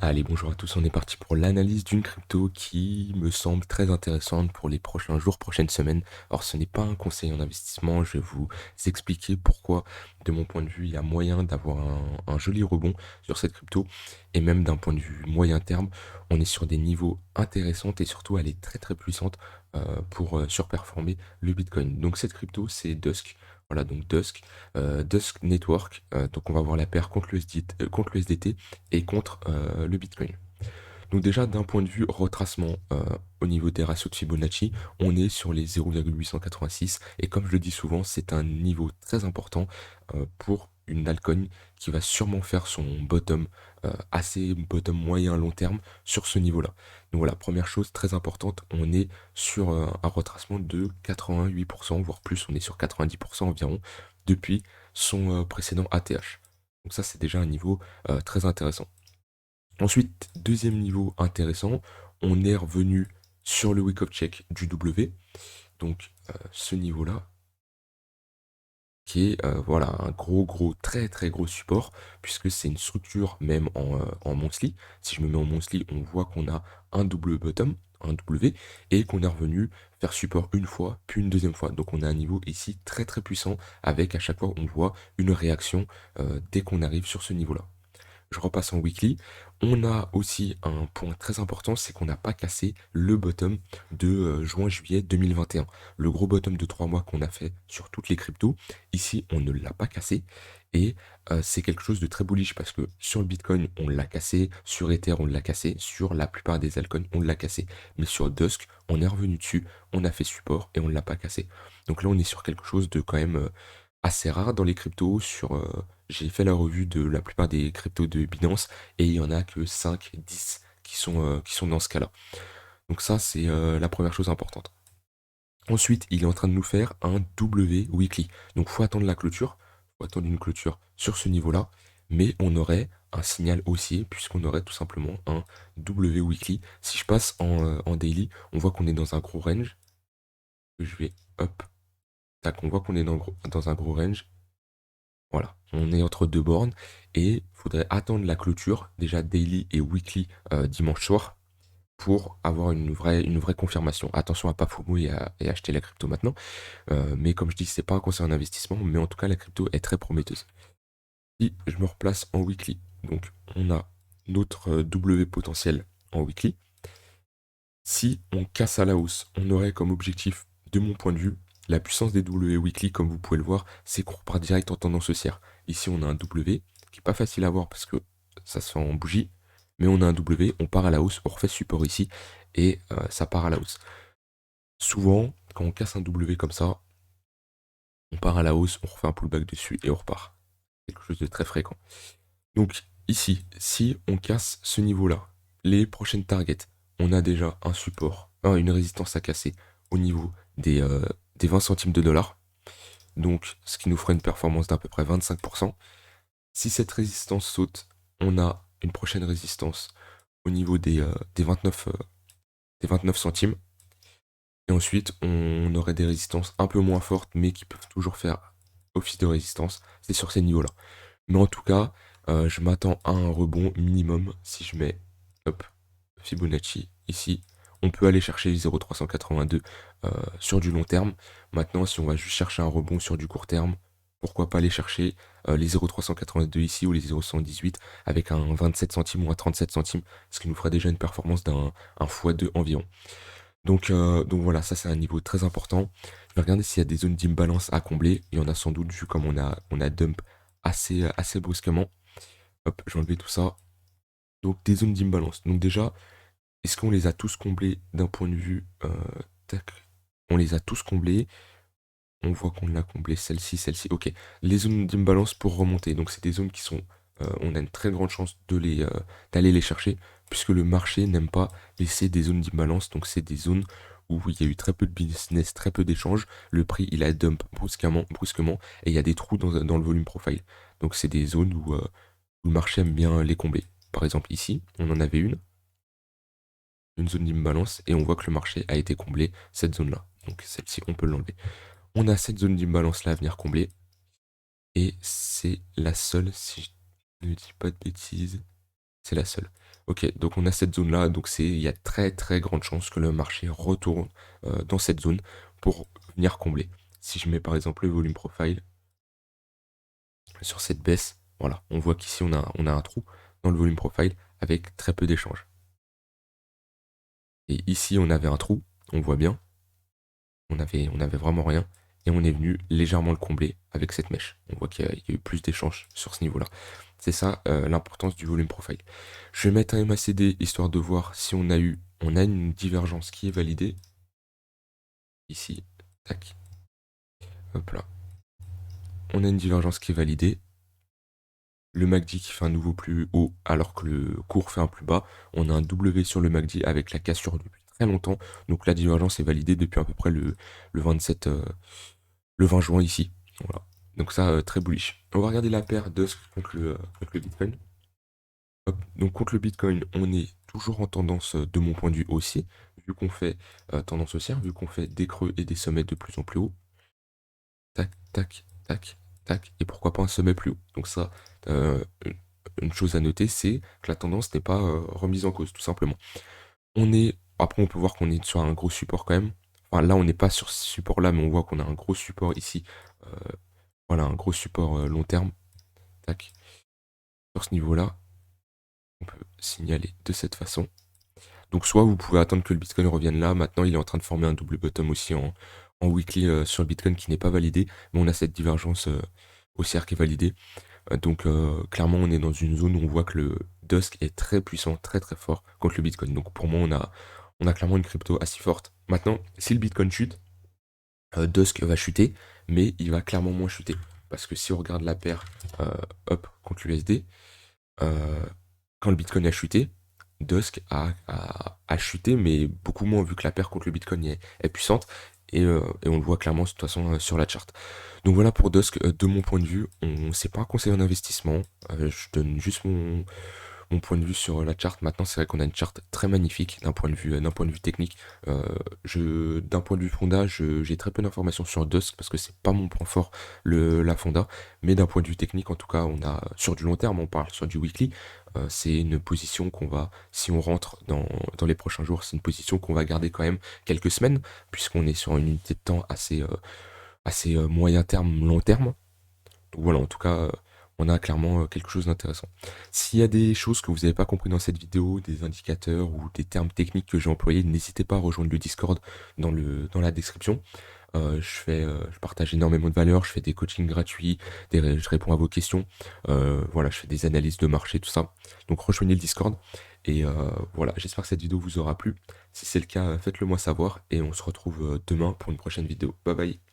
Allez, bonjour à tous, on est parti pour l'analyse d'une crypto qui me semble très intéressante pour les prochains jours, prochaines semaines. Alors, ce n'est pas un conseil en investissement, je vais vous expliquer pourquoi, de mon point de vue, il y a moyen d'avoir un joli rebond sur cette crypto. Et même d'un point de vue moyen terme, on est sur des niveaux intéressants et surtout, elle est très très puissante pour surperformer le Bitcoin. Donc, cette crypto, c'est Dusk. Voilà, donc Dusk Network. Donc, on va voir la paire contre le SDT et contre le Bitcoin. Donc déjà d'un point de vue retracement au niveau des ratios de Fibonacci, on est sur les 0,886 et comme je le dis souvent, c'est un niveau très important pour une altcoin qui va sûrement faire son bottom assez bottom moyen long terme sur ce niveau-là. Donc voilà, première chose très importante, on est sur un retracement de 88%, voire plus, on est sur 90% environ depuis son précédent ATH. Donc ça c'est déjà un niveau très intéressant. Ensuite, deuxième niveau intéressant, on est revenu sur le wake-up check du W. Donc ce niveau-là, qui est voilà, un très très gros support, puisque c'est une structure même en monthly. Si je me mets en monthly, on voit qu'on a un double bottom, un W, et qu'on est revenu faire support une fois, puis une deuxième fois. Donc on a un niveau ici très très puissant, avec à chaque fois on voit une réaction dès qu'on arrive sur ce niveau-là. Je repasse en weekly. On a aussi un point très important, c'est qu'on n'a pas cassé le bottom de juin-juillet 2021. Le gros bottom de 3 mois qu'on a fait sur toutes les cryptos. Ici, on ne l'a pas cassé. Et c'est quelque chose de très bullish parce que sur le Bitcoin, on l'a cassé. Sur Ether, on l'a cassé. Sur la plupart des altcoins, on l'a cassé. Mais sur Dusk, on est revenu dessus, on a fait support et on ne l'a pas cassé. Donc là, on est sur quelque chose de quand même assez rare dans les cryptos. J'ai fait la revue de la plupart des cryptos de Binance et il y en a que 5, 10 qui sont dans ce cas-là. Donc ça, c'est la première chose importante. Ensuite, il est en train de nous faire un W weekly. Donc faut attendre la clôture, faut attendre une clôture sur ce niveau-là, mais on aurait un signal haussier puisqu'on aurait tout simplement un W weekly. Si je passe en daily, on voit qu'on est dans un gros range. Je vais hop, tac, on voit qu'on est dans un gros range. Voilà, on est entre deux bornes et il faudrait attendre la clôture, déjà daily et weekly dimanche soir, pour avoir une vraie confirmation. Attention à pas FOMO et acheter la crypto maintenant. Mais comme je dis, c'est pas un conseil en investissement, mais en tout cas, la crypto est très prometteuse. Si je me replace en weekly, donc on a notre W potentiel en weekly. Si on casse à la hausse, on aurait comme objectif, de mon point de vue, la puissance des W weekly, comme vous pouvez le voir, c'est qu'on repart direct en tendance haussière. Ici, on a un W qui est pas facile à voir parce que ça se fait en bougie, mais on a un W, on part à la hausse, on refait support ici et ça part à la hausse. Souvent, quand on casse un W comme ça, on part à la hausse, on refait un pullback dessus et on repart. C'est quelque chose de très fréquent. Donc ici, si on casse ce niveau-là, les prochaines targets, on a déjà un support, une résistance à casser au niveau des 20 centimes de dollars. Donc ce qui nous fera une performance d'à peu près 25%. Si cette résistance saute, on a une prochaine résistance au niveau des 29 centimes. Et ensuite, on aurait des résistances un peu moins fortes, mais qui peuvent toujours faire office de résistance. C'est sur ces niveaux-là. Mais en tout cas, je m'attends à un rebond minimum si je mets hop, Fibonacci ici. On peut aller chercher les 0,382 sur du long terme. Maintenant, si on va juste chercher un rebond sur du court terme, pourquoi pas aller chercher les 0,382 ici ou les 0,118 avec un 27 centimes ou un 37 centimes, ce qui nous ferait déjà une performance d'un x2 environ. Donc voilà, ça c'est un niveau très important. Je vais regarder s'il y a des zones d'imbalance à combler. Il y en a sans doute vu comme on a dump assez brusquement. Hop, j'ai enlevé tout ça. Donc des zones d'imbalance. Donc déjà, est-ce qu'on les a tous comblés d'un point de vue tac. On les a tous comblés. On voit qu'on l'a comblé celle-ci, celle-ci. Ok. Les zones d'imbalance pour remonter. Donc c'est des zones qui sont. On a une très grande chance d'aller les chercher, puisque le marché n'aime pas laisser des zones d'imbalance. Donc c'est des zones où il y a eu très peu de business, très peu d'échanges. Le prix il a dump brusquement, et il y a des trous dans le volume profile. Donc c'est des zones où le marché aime bien les combler. Par exemple ici, on en avait une zone d'imbalance, et on voit que le marché a été comblé, cette zone-là. Donc celle-ci, on peut l'enlever. On a cette zone d'imbalance là à venir combler. Et c'est la seule, si je ne dis pas de bêtises, C'est la seule. Ok, donc on a cette zone-là, donc il y a très très grande chance que le marché retourne dans cette zone pour venir combler. Si je mets par exemple le volume profile sur cette baisse, voilà, on voit qu'ici on a un trou dans le volume profile avec très peu d'échanges. Et ici on avait un trou, on voit bien, on avait vraiment rien, et on est venu légèrement le combler avec cette mèche. On voit qu'il y a eu plus d'échanges sur ce niveau-là. C'est ça l'importance du volume profile. Je vais mettre un MACD histoire de voir si on a une divergence qui est validée. Ici, tac, hop là. On a une divergence qui est validée. Le MACD qui fait un nouveau plus haut alors que le cours fait un plus bas. On a un W sur le MACD avec la cassure depuis très longtemps. Donc la divergence est validée depuis à peu près le 27, le 20 juin ici. Voilà. Donc ça, très bullish. On va regarder la paire Dusk contre le Bitcoin. Hop. Donc contre le Bitcoin, on est toujours en tendance, de mon point de vue haussier, vu qu'on fait tendance haussière, vu qu'on fait des creux et des sommets de plus en plus haut. Tac, tac, tac, tac, et pourquoi pas un sommet plus haut. Donc ça, une chose à noter, c'est que la tendance n'est pas remise en cause, tout simplement. Après, on peut voir qu'on est sur un gros support quand même. Enfin, là, on n'est pas sur ce support-là, mais on voit qu'on a un gros support ici. Euh, voilà, un gros support long terme. Tac. Sur ce niveau-là, on peut signaler de cette façon. Donc, soit vous pouvez attendre que le Bitcoin revienne là. Maintenant, il est en train de former un double bottom aussi en weekly sur le Bitcoin qui n'est pas validé. Mais on a cette divergence haussière qui est validée. Donc, clairement, on est dans une zone où on voit que le Dusk est très puissant, très très fort contre le Bitcoin. Donc, pour moi, on a clairement une crypto assez forte. Maintenant, si le Bitcoin chute, Dusk va chuter, mais il va clairement moins chuter. Parce que si on regarde la paire up contre l'USD, euh, quand le Bitcoin a chuté, Dusk a chuté, mais beaucoup moins vu que la paire contre le Bitcoin est puissante. Et on le voit clairement de toute façon sur la charte. Donc voilà pour Dusk, de mon point de vue, c'est pas un conseil en investissement. Je donne juste mon point de vue sur la charte. Maintenant, c'est vrai qu'on a une charte très magnifique d'un point de vue technique. D'un point de vue fonda, j'ai très peu d'informations sur Dusk parce que c'est pas mon point fort, la fonda. Mais d'un point de vue technique, en tout cas, on a sur du long terme, on parle sur du weekly. C'est une position qu'on va, si on rentre dans les prochains jours, c'est une position qu'on va garder quand même quelques semaines, puisqu'on est sur une unité de temps assez moyen terme, long terme. Donc voilà, en tout cas, on a clairement quelque chose d'intéressant. S'il y a des choses que vous n'avez pas compris dans cette vidéo, des indicateurs ou des termes techniques que j'ai employés, n'hésitez pas à rejoindre le Discord dans la description. Je partage énormément de valeur, je fais des coachings gratuits, je réponds à vos questions, voilà, je fais des analyses de marché, tout ça. Donc rejoignez le Discord et voilà, j'espère que cette vidéo vous aura plu. Si c'est le cas, faites-le moi savoir et on se retrouve demain pour une prochaine vidéo. Bye bye.